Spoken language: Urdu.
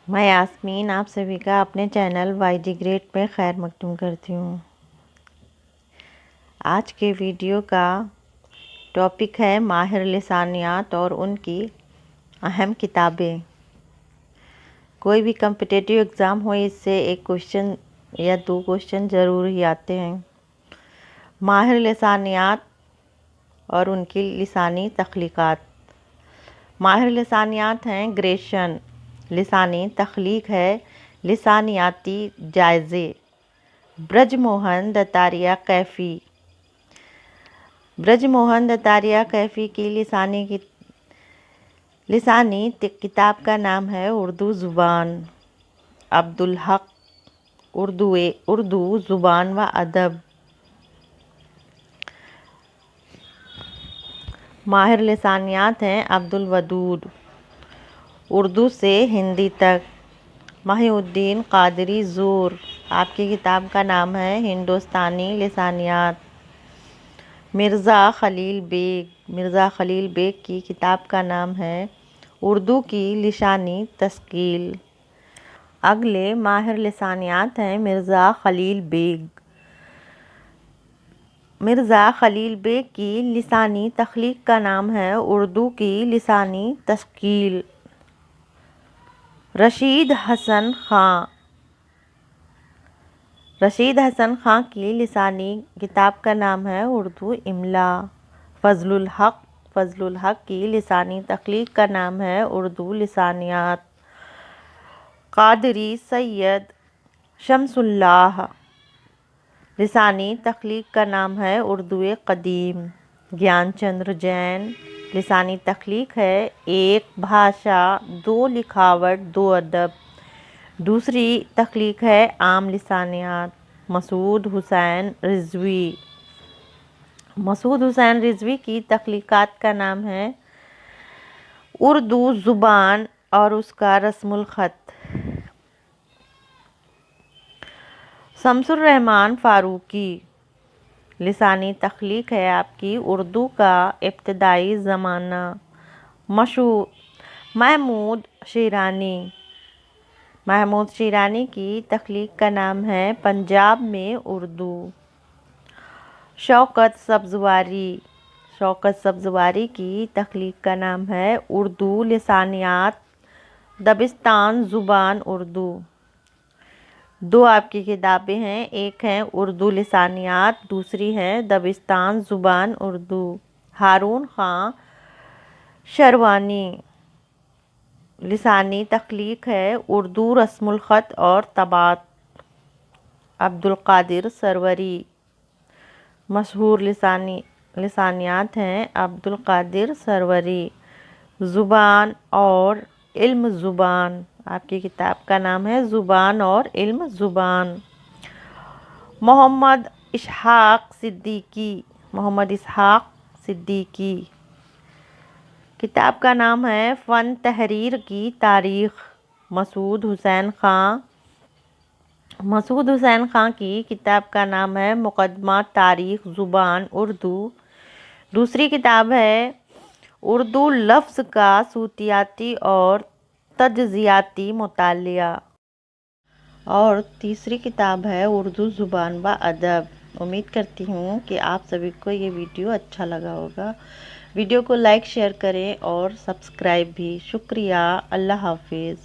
میں یاسمین آپ سبھی کا اپنے چینل وائی جی گریٹ پہ خیر مقدم کرتی ہوں۔ آج کے ویڈیو کا ٹاپک ہے ماہر لسانیات اور ان کی اہم کتابیں۔ کوئی بھی کمپٹیٹیو ایگزام ہو، اس سے ایک کوشچن یا دو کوشچن ضرور ہی آتے ہیں۔ ماہر لسانیات اور ان کی لسانی تخلیقات۔ ماہر لسانیات ہیں گریشن، لسانی تخلیق ہے لسانیاتی جائزے۔ برج موہن دتاریہ کیفی۔ برج موہن دتاریہ کیفی کی لسانی کتاب کا نام ہے اردو زبان۔ عبدالحق، اردو زبان و ادب۔ ماہر لسانیات ہیں عبدالودود، اردو سے ہندی تک۔ محی الدین قادری زور، آپ کی کتاب کا نام ہے ہندوستانی لسانیات۔ مرزا خلیل بیگ، مرزا خلیل بیگ کی کتاب کا نام ہے اردو کی لسانی تشکیل۔ اگلے ماہر لسانیات ہیں مرزا خلیل بیگ۔ مرزا خلیل بیگ کی لسانی تخلیق کا نام ہے اردو کی لسانی تشکیل۔ رشید حسن خاں، رشید حسن خاں کی لسانی کتاب کا نام ہے اردو املا۔ فضل الحق کی لسانی تخلیق کا نام ہے اردو لسانیات۔ قادری سید شمس اللہ، لسانی تخلیق کا نام ہے اردو قدیم۔ گیان چندر جین، لسانی تخلیق ہے ایک بھاشا، دو لکھاوٹ، دو ادب۔ دوسری تخلیق ہے عام لسانیات۔ مسعود حسین رضوی، مسعود حسین رضوی کی تخلیقات کا نام ہے اردو زبان اور اس کا رسم الخط۔ شمس الرحمن فاروقی، لسانی تخلیق ہے آپ کی اردو کا ابتدائی زمانہ۔ محمود شیرانی، محمود شیرانی کی تخلیق کا نام ہے پنجاب میں اردو۔ شوکت سبزواری، شوکت سبزواری کی تخلیق کا نام ہے اردو لسانیات، دبستان زبان اردو۔ دو آپ کی کتابیں ہیں، ایک ہے اردو لسانیات، دوسری ہے دبستان زبان اردو۔ ہارون خان شروانی، لسانی تخلیق ہے اردو رسم الخط اور طباعت۔ عبدالقادر سروری، مشہور لسانیات ہیں عبدالقادر سروری۔ زبان اور علم زبان، آپ کی کتاب کا نام ہے زبان اور علم زبان۔ محمد اسحاق صدیقی، محمد اسحاق صدیقی، کتاب کا نام ہے فن تحریر کی تاریخ۔ مسعود حسین خاں، مسعود حسین خاں کی کتاب کا نام ہے مقدمہ تاریخ زبان اردو۔ دوسری کتاب ہے اردو لفظ کا صوتیاتی اور تجزیاتی مطالعہ، اور تیسری کتاب ہے اردو زبان و ادب۔ امید کرتی ہوں کہ آپ سبھی کو یہ ویڈیو اچھا لگا ہوگا۔ ویڈیو کو لائک شیئر کریں اور سبسکرائب بھی۔ شکریہ، اللہ حافظ۔